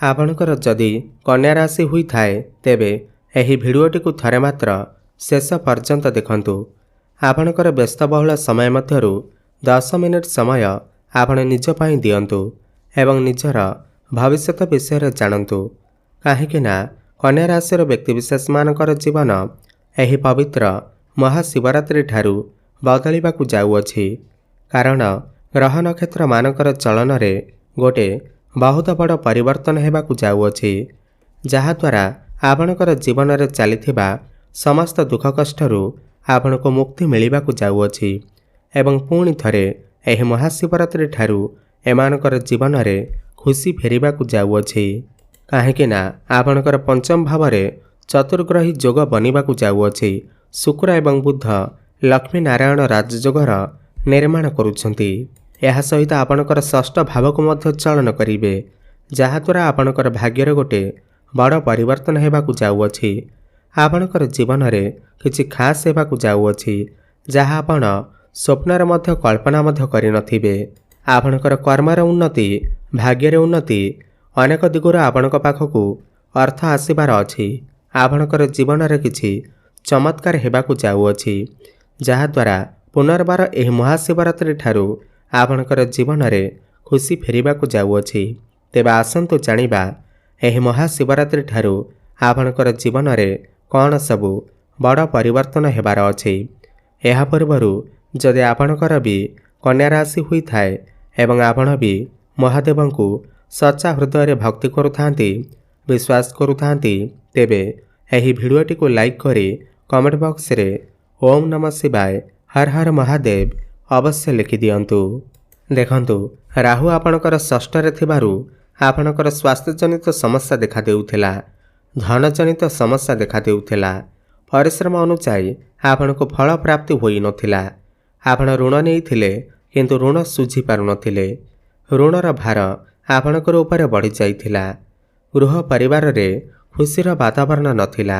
आपणकर जदि कन्या राशि हुई थाए तेबे एही भिडियोटी को थरे मात्र शेष पर्यंत देखंतु। आपणकर व्यस्तबहुल समय मध्यरु 10 मिनिट समय आपण निज पई दियंतु एवं निजर भविष्यत विषय जानतु। काहेकि ना कन्या राशि व्यक्तिविशेष मानकर जीवन एही पवित्र महाशिवरात्रि ठारू बदलिबाकु जाउअछि। कारण ग्रह नक्षत्र मानकर चलन रे गोटे बहुत बड़ परिवर्तन हेबाकु जाउअछि, जहाद्वारा आपणकर जीवन रे चलिथिबा समस्त दुख कष्टरू आपणको मुक्ति मिलिबाकु जाउअछि एवं पुणी थरे एही महाशिवरात्रि ठारू एमानकर जीवन रे खुशी फेरिबाकु जाउअछि। काहेकि ना आपणकर पंचम भावरे चतुर्ग्रही जोग बनिबाकु जाउअछि। शुक्र एवं बुध लक्ष्मी नारायण राजयोगर निर्माण करुछंती। यह सहित आपणकर षष्ठ भाव को मध्य चलन करिवे, जहाद्वारा आपणकर भाग्यर गोटे बड़ परिवर्तन हेबाकु जाउअछि। आपणकर जीवन रे किछि खास हेबाकु जाउअछि, जहा आपण स्वप्नर मध्य कल्पना मध्य करि नथिबे। आपणकर कर्मर उन्नति, भाग्यर उन्नति, अनेक दिगुर आपणक पाखकु अर्थ आसीबार अछि। आपणकर जीवन रे किछि चमत्कार हेबाकु जाउअछि, जहाद्वारा पुनर्बार एही महाशिवरात्रि ठारू आपणकर जीवन रे खुशी फेरिबाकु जाउअछि। तेबे आसंतु जानिबा एही महाशिवरात्रि ठारू आपणकर जीवन रे कौन सबु बड़ परिवर्तन हेबार अछि। एहा पूर्वरु जदि आपणकर भी कन्या राशि हुई थाए एवं आपण भी महादेवंकु सच्चा हृदय रे भक्ति करुथांती, विश्वास करुथांती, तेबे एही भिडियोटी को लाइक करी कमेंट बॉक्स रे ओम नमः शिवाय हर हर महादेव अवश्य लिखि दियंतु। देखंतु राहु आपणकर षष्ठ रे थिबारु आपणकर स्वास्थ्य जनित समस्या देखा देउथिला, धन जनित समस्या देखा देउथिला। परिश्रम अनुसार आपणको फल प्राप्ति होई नथिला। आपण ऋण नेइथिले किंतु ऋण सुझी पारु नथिले। ऋणर भार आपणकर ऊपर बढ़ी जाइथिला। गृह परिवार रे खुशीर वातावरण नथिला।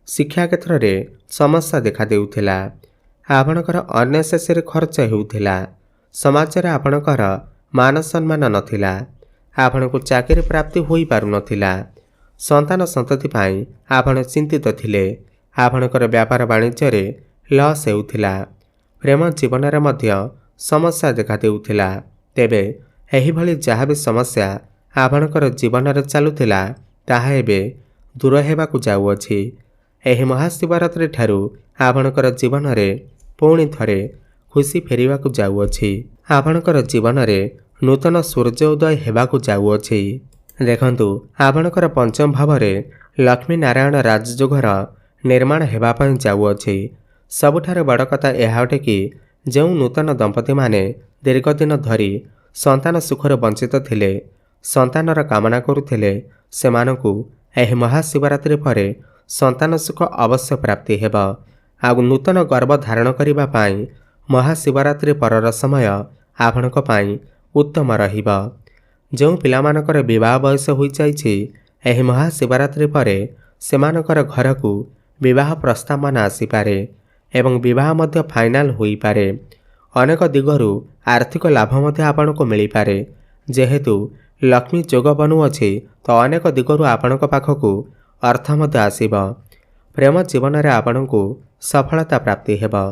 शिक्षा क्षेत्र रे समस्या देखा देउथिला। आपणकर अननेसेसरी खर्च हेउथिला। समाज रे आपणकर मान सम्मान नथिला। आपणको चाकरी प्राप्ति होई पारु नथिला। संतान संतति पाई आपण चिंतित थिले। आपणकर व्यापार वाणिज्य रे लॉस हेउथिला। प्रेम जीवन रे मध्य समस्या देखा देउथिला। तेबे एही भली जहा भी समस्या आपणकर जीवन रे चालुथिला ताहा एबे दूर हेबाकु जाउअछि। एही महाशिवरात्रि ठारू आपणकर जीवन रे पुणी थरे खुशी फेरिबाकु जाउअछि। आपणकर जीवन रे नूतन सूर्य उदय हेबाकु जाउअछि। देखंतु आपणकर पंचम भावरे लक्ष्मी नारायण राजयोगर निर्माण हेबा पई जाउअछि। सबुठारे बड़ कथा एहा अटे कि जेउ नूतन दंपति माने दीर्घ दिन धरी संतान सुखर वंचित थिले, संतानर कामना करुथिले, सेमानकु एही महाशिवरात्रि परे संतान सुख अवश्य प्राप्ति हेबा। आगु नूतन गर्भ धारण करिबा पाई महाशिवरात्रि परर समय आपणक पाई उत्तम रहिबा। जो पिलामानकर विवाह बयस होई जाइछि एही महाशिवरात्रि परे सेमानकर घरकु विवाह प्रस्ताव मान आसीपारे एवं विवाह मध्य फाइनाल होई पारे। अनेक दिगरु आर्थिक लाभ मध्य आपणको मिली पारे। जेहेतु लक्ष्मी जोग बनुअछि तो अनेक दिगरु आपणक पाखकु अर्थ मध्य आसीबा। प्रेम जीवन रे आपणको सफलता प्राप्ति हेबा।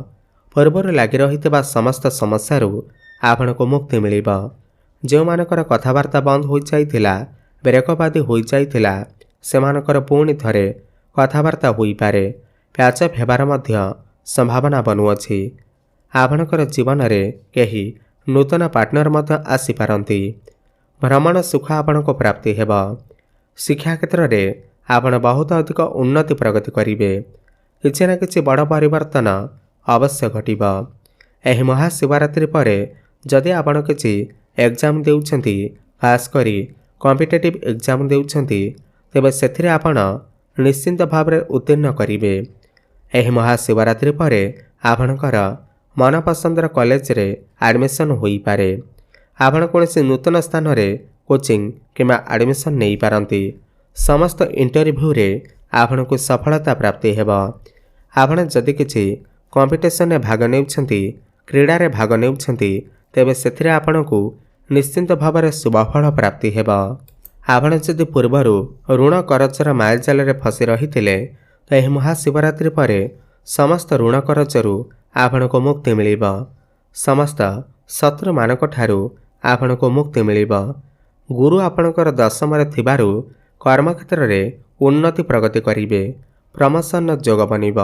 पूर्वर लागि रहितबा समस्त समस्यारू आपणको मुक्ति मिलिबा। जो मानकर कथावार्ता बंद हो जाइथिला, ब्रेकअप हो जाइथिला, सेमानकर पुणी थरे कथावार्ता होई पारे। प्याचअप हेबार मध्य संभावना बनुअछि। आपणकर जीवन रे केही नूतन पार्टनर मध्य आसी पारंती। भ्रमण सुख आपणको प्राप्ति हेबा। शिक्षा क्षेत्र रे आपण बहुत अधिक उन्नति प्रगति करिवे। किछि ना किछि बड़ परिवर्तन अवश्य घटिबा। एही महाशिवरात्रि परे जदि आपण किछि एग्जाम देउछंती, खास करी कॉम्पिटिटिव एग्जाम देउछंती, तेबे सेथिरे आपण निश्चिंत भावरे उत्तीर्ण करिवे। एही महाशिवरात्रि परे आपणकर मनपसंदर कॉलेज रे एडमिशन होई पारे। आपण कोनोसी नूतन स्थान रे कोचिंग किमा एडमिशन नेई पारंती। समस्त इंटरव्यू रे आपणको सफलता प्राप्ति हेबा। आपण जदि किछि कंपिटिशन रे भाग नेउछंती, क्रीडा रे भाग नेउछंती, तेबे सेथिरे आपणको निश्चिंत भावरे शुभफल प्राप्ति हेबा। ଆପଣ ଯଦି ପୂର୍ବରୁ ଋଣ କରଜର ମାୟାଜାଲରେ ଫସି ରହିଥିଲେ ତ ଏହି ମହାଶିବରାତ୍ରି ପରେ ସମସ୍ତ ଋଣ କରଜରୁ ଆପଣଙ୍କୁ ମୁକ୍ତି ମିଳିବ। ସମସ୍ତ ଶତ୍ରୁମାନଙ୍କଠାରୁ ଆପଣଙ୍କୁ ମୁକ୍ତି ମିଳିବ। ଗୁରୁ ଆପଣଙ୍କର ଦଶମରେ ଥିବାରୁ କର୍ମକ୍ଷେତ୍ରରେ ଉନ୍ନତି ପ୍ରଗତି କରିବେ। ପ୍ରମୋସନର ଯୋଗ ବନିବ।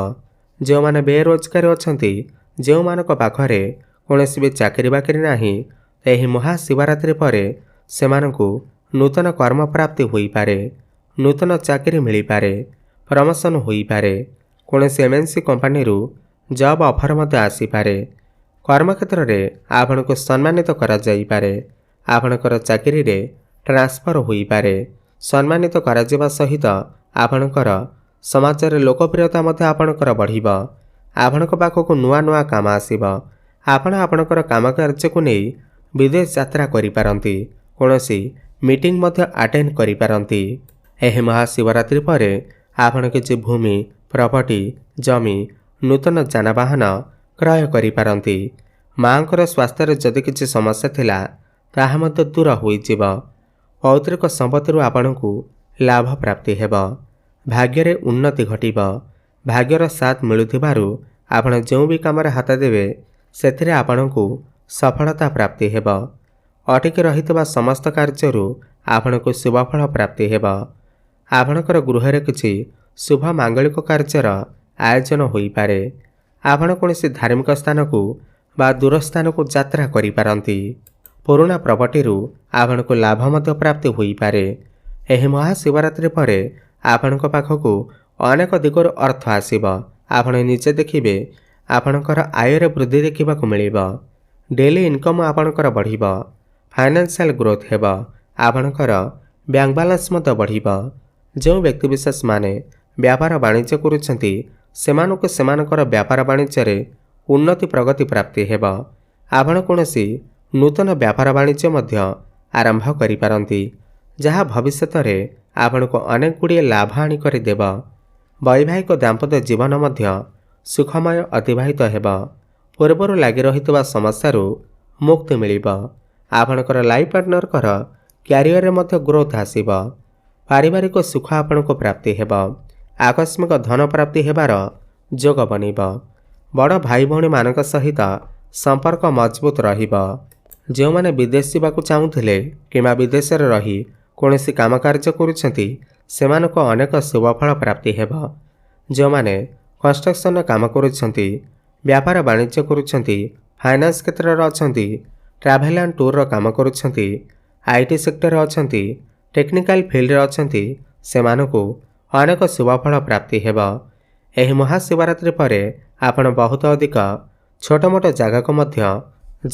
ଯେଉଁମାନେ ବେରୋଜଗାର ଅଛନ୍ତି, ଯେଉଁମାନଙ୍କ ପାଖରେ କୌଣସି ବି ଚାକିରି ବାକିରି ନାହିଁ, ଏହି ମହାଶିବରାତ୍ରି ପରେ ସେମାନଙ୍କୁ ନୂତନ କର୍ମପ୍ରାପ୍ତି ହୋଇପାରେ। ନୂତନ ଚାକିରି ମିଳିପାରେ। ପ୍ରମୋସନ ହୋଇପାରେ। କୌଣସି MNC କମ୍ପାନୀରୁ ଜବ୍ ଅଫର୍ ମଧ୍ୟ ଆସିପାରେ। କର୍ମକ୍ଷେତ୍ରରେ ଆପଣଙ୍କୁ ସମ୍ମାନିତ କରାଯାଇପାରେ। ଆପଣଙ୍କର ଚାକିରିରେ ଟ୍ରାନ୍ସଫର ହୋଇପାରେ। ସମ୍ମାନିତ କରାଯିବା ସହିତ ଆପଣଙ୍କର ସମାଜରେ ଲୋକପ୍ରିୟତା ମଧ୍ୟ ଆପଣଙ୍କର ବଢ଼ିବ। ଆପଣଙ୍କ ପାଖକୁ ନୂଆ ନୂଆ କାମ ଆସିବ। ଆପଣ ଆପଣଙ୍କର କାମକାର୍ଯ୍ୟକୁ ନେଇ ବିଦେଶ ଯାତ୍ରା କରିପାରନ୍ତି। କୌଣସି ମିଟିଂ ମଧ୍ୟ ଆଟେଣ୍ଡ କରିପାରନ୍ତି। ଏହି ମହାଶିବରାତ୍ରି ପରେ ଆପଣ କିଛି ଭୂମି, ପ୍ରପର୍ଟି, ଜମି, ନୂତନ ଯାନବାହନ କ୍ରୟ କରିପାରନ୍ତି। ମାଆଙ୍କର ସ୍ୱାସ୍ଥ୍ୟରେ ଯଦି କିଛି ସମସ୍ୟା ଥିଲା ତାହା ମଧ୍ୟ ଦୂର ହୋଇଯିବ। ପୈତୃକ ସମ୍ପତ୍ତିରୁ ଆପଣଙ୍କୁ ଲାଭ ପ୍ରାପ୍ତି ହେବ। ଭାଗ୍ୟରେ ଉନ୍ନତି ଘଟିବ। ଭାଗ୍ୟର ସାଥ ମିଳୁଥିବାରୁ ଆପଣ ଯେଉଁ ବି କାମରେ ହାତ ଦେବେ ସେଥିରେ ଆପଣଙ୍କୁ ସଫଳତା ପ୍ରାପ୍ତି ହେବ। ଅଟକି ରହିଥିବା ସମସ୍ତ କାର୍ଯ୍ୟରୁ ଆପଣଙ୍କୁ ଶୁଭଫଳ ପ୍ରାପ୍ତି ହେବ। ଆପଣଙ୍କର ଗୃହରେ କିଛି ଶୁଭ ମାଙ୍ଗଳିକ କାର୍ଯ୍ୟର ଆୟୋଜନ ହୋଇପାରେ। ଆପଣ କୌଣସି ଧାର୍ମିକ ସ୍ଥାନକୁ ବା ଦୂର ସ୍ଥାନକୁ ଯାତ୍ରା କରିପାରନ୍ତି। ପୁରୁଣା ପ୍ରପର୍ଟିରୁ ଆପଣଙ୍କୁ ଲାଭ ମଧ୍ୟ ପ୍ରାପ୍ତି ହୋଇପାରେ। ଏହି ମହାଶିବରାତ୍ରି ପରେ ଆପଣଙ୍କ ପାଖକୁ ଅନେକ ଦିଗରୁ ଅର୍ଥ ଆସିବ। ଆପଣ ନିଜେ ଦେଖିବେ ଆପଣଙ୍କର ଆୟରେ ବୃଦ୍ଧି ଦେଖିବାକୁ ମିଳିବ। ଡେଲି ଇନକମ୍ ଆପଣଙ୍କର ବଢ଼ିବ। ଫାଇନାନ୍ସିଆଲ ଗ୍ରୋଥ୍ ହେବ। ଆପଣଙ୍କର ବ୍ୟାଙ୍କ ବାଲାନ୍ସ ମଧ୍ୟ ବଢ଼ିବ। ଯେଉଁ ବ୍ୟକ୍ତିବିଶେଷମାନେ ବ୍ୟାପାର ବାଣିଜ୍ୟ କରୁଛନ୍ତି ସେମାନଙ୍କୁ ସେମାନଙ୍କର ବ୍ୟାପାର ବାଣିଜ୍ୟରେ ଉନ୍ନତି ପ୍ରଗତି ପ୍ରାପ୍ତି ହେବ। ଆପଣ କୌଣସି ନୂତନ ବ୍ୟାପାର ବାଣିଜ୍ୟ ମଧ୍ୟ ଆରମ୍ଭ କରିପାରନ୍ତି, ଯାହା ଭବିଷ୍ୟତରେ ଆପଣଙ୍କୁ ଅନେକ ଗୁଡ଼ିଏ ଲାଭ ଆଣି କରିଦେବ। ବୈବାହିକ ଦାମ୍ପତ୍ୟ ଜୀବନ ମଧ୍ୟ ସୁଖମୟ ଅତିବାହିତ ହେବ। ପୂର୍ବରୁ ଲାଗି ରହିଥିବା ସମସ୍ୟାରୁ ମୁକ୍ତି ମିଳିବ। ଆପଣଙ୍କର ଲାଇଫ୍ ପାର୍ଟନରଙ୍କର କ୍ୟାରିୟରରେ ମଧ୍ୟ ଗ୍ରୋଥ୍ ଆସିବ। ପାରିବାରିକ ସୁଖ ଆପଣଙ୍କୁ ପ୍ରାପ୍ତି ହେବ। ଆକସ୍ମିକ ଧନ ପ୍ରାପ୍ତି ହେବାର ଯୋଗ ବନିବ। ବଡ଼ ଭାଇ ଭଉଣୀମାନଙ୍କ ସହିତ ସମ୍ପର୍କ ମଜବୁତ ରହିବ। ଯେଉଁମାନେ ବିଦେଶ ଯିବାକୁ ଚାହୁଁଥିଲେ କିମ୍ବା ବିଦେଶରେ ରହି କୌଣସି କାମ କାର୍ଯ୍ୟ କରୁଛନ୍ତି ସେମାନଙ୍କୁ ଅନେକ ଶୁଭଫଳ ପ୍ରାପ୍ତି ହେବ। ଯେଉଁମାନେ କନଷ୍ଟ୍ରକ୍ସନର କାମ କରୁଛନ୍ତି, ବ୍ୟାପାର ବାଣିଜ୍ୟ କରୁଛନ୍ତି, ଫାଇନାନ୍ସ କ୍ଷେତ୍ରରେ ଅଛନ୍ତି, ଟ୍ରାଭେଲ୍ ଆଣ୍ଡ ଟୁର୍ର କାମ କରୁଛନ୍ତି, IT ସେକ୍ଟରରେ ଅଛନ୍ତି, ଟେକ୍ନିକାଲ ଫିଲ୍ଡରେ ଅଛନ୍ତି, ସେମାନଙ୍କୁ ଅନେକ ଶୁଭଫଳ ପ୍ରାପ୍ତି ହେବ। ଏହି ମହାଶିବରାତ୍ରି ପରେ ଆପଣ ବହୁତ ଅଧିକ ଛୋଟ ମୋଟ ଜାଗାକୁ ମଧ୍ୟ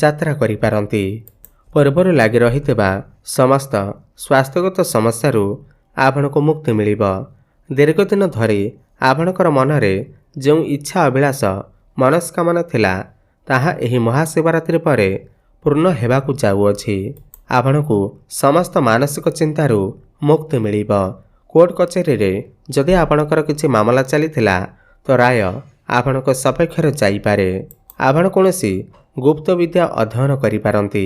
ଯାତ୍ରା କରିପାରନ୍ତି। ପୂର୍ବରୁ ଲାଗି ରହିଥିବା ସମସ୍ତ ସ୍ୱାସ୍ଥ୍ୟଗତ ସମସ୍ୟାରୁ ଆପଣଙ୍କୁ ମୁକ୍ତି ମିଳିବ। ଦୀର୍ଘଦିନ ଧରି ଆପଣଙ୍କର ମନରେ ଯେଉଁ ଇଚ୍ଛା ଅଭିଳାଷ ମନସ୍କାମନା ଥିଲା ତାହା ଏହି ମହାଶିବରାତ୍ରି ପରେ ପୂର୍ଣ୍ଣ ହେବାକୁ ଯାଉଅଛି। ଆପଣଙ୍କୁ ସମସ୍ତ ମାନସିକ ଚିନ୍ତାରୁ ମୁକ୍ତି ମିଳିବ। କୋର୍ଟ କଚେରୀରେ ଯଦି ଆପଣଙ୍କର କିଛି ମାମଲା ଚାଲିଥିଲା ତ ରାୟ ଆପଣଙ୍କ ସପକ୍ଷରେ ଯାଇପାରେ। ଆପଣ କୌଣସି ଗୁପ୍ତ ବିଦ୍ୟା ଅଧ୍ୟୟନ କରିପାରନ୍ତି।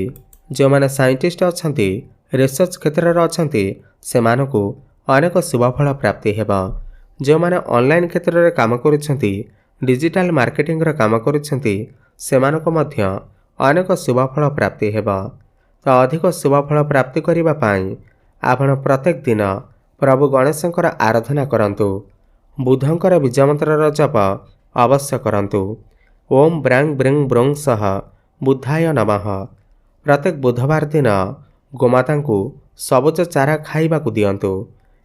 ଯେଉଁମାନେ ସାଇଣ୍ଟିଷ୍ଟ ଅଛନ୍ତି, ରିସର୍ଚ୍ଚ କ୍ଷେତ୍ରରେ ଅଛନ୍ତି, ସେମାନଙ୍କୁ ଅନେକ ଶୁଭଫଳ ପ୍ରାପ୍ତି ହେବ। ଯେଉଁମାନେ ଅନଲାଇନ୍ କ୍ଷେତ୍ରରେ କାମ କରୁଛନ୍ତି, ଡିଜିଟାଲ ମାର୍କେଟିଂର କାମ କରୁଛନ୍ତି, ସେମାନଙ୍କୁ ମଧ୍ୟ ଅନେକ ଶୁଭଫଳ ପ୍ରାପ୍ତି ହେବ। ତ ଅଧିକ ଶୁଭଫଳ ପ୍ରାପ୍ତି କରିବା ପାଇଁ ଆପଣ ପ୍ରତ୍ୟେକ ଦିନ ପ୍ରଭୁ ଗଣେଶଙ୍କର ଆରାଧନା କରନ୍ତୁ। ବୁଧଙ୍କର ବୀଜମନ୍ତ୍ରର ଜପ ଅବଶ୍ୟ କରନ୍ତୁ। ଓମ୍ ବ୍ରାଂ ବ୍ରିଂ ବ୍ରୋଂ ସହ ବୁଦ୍ଧାୟ ନମଃ। ପ୍ରତ୍ୟେକ ବୁଧବାର ଦିନ ଗୋମାତାଙ୍କୁ ସବୁଜ ଚାରା ଖାଇବାକୁ ଦିଅନ୍ତୁ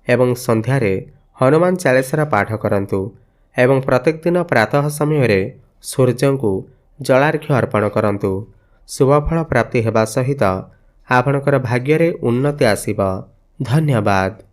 ଏବଂ ସନ୍ଧ୍ୟାରେ ହନୁମାନ ଚାଳିଶାର ପାଠ କରନ୍ତୁ ଏବଂ ପ୍ରତ୍ୟେକ ଦିନ ପ୍ରାତଃ ସମୟରେ ସୂର୍ଯ୍ୟଙ୍କୁ ଜଳାର୍ଘ୍ୟ ଅର୍ପଣ କରନ୍ତୁ। ଶୁଭଫଳ ପ୍ରାପ୍ତି ହେବା ସହିତ ଆପଣଙ୍କର ଭାଗ୍ୟରେ ଉନ୍ନତି ଆସିବ। ଧନ୍ୟବାଦ।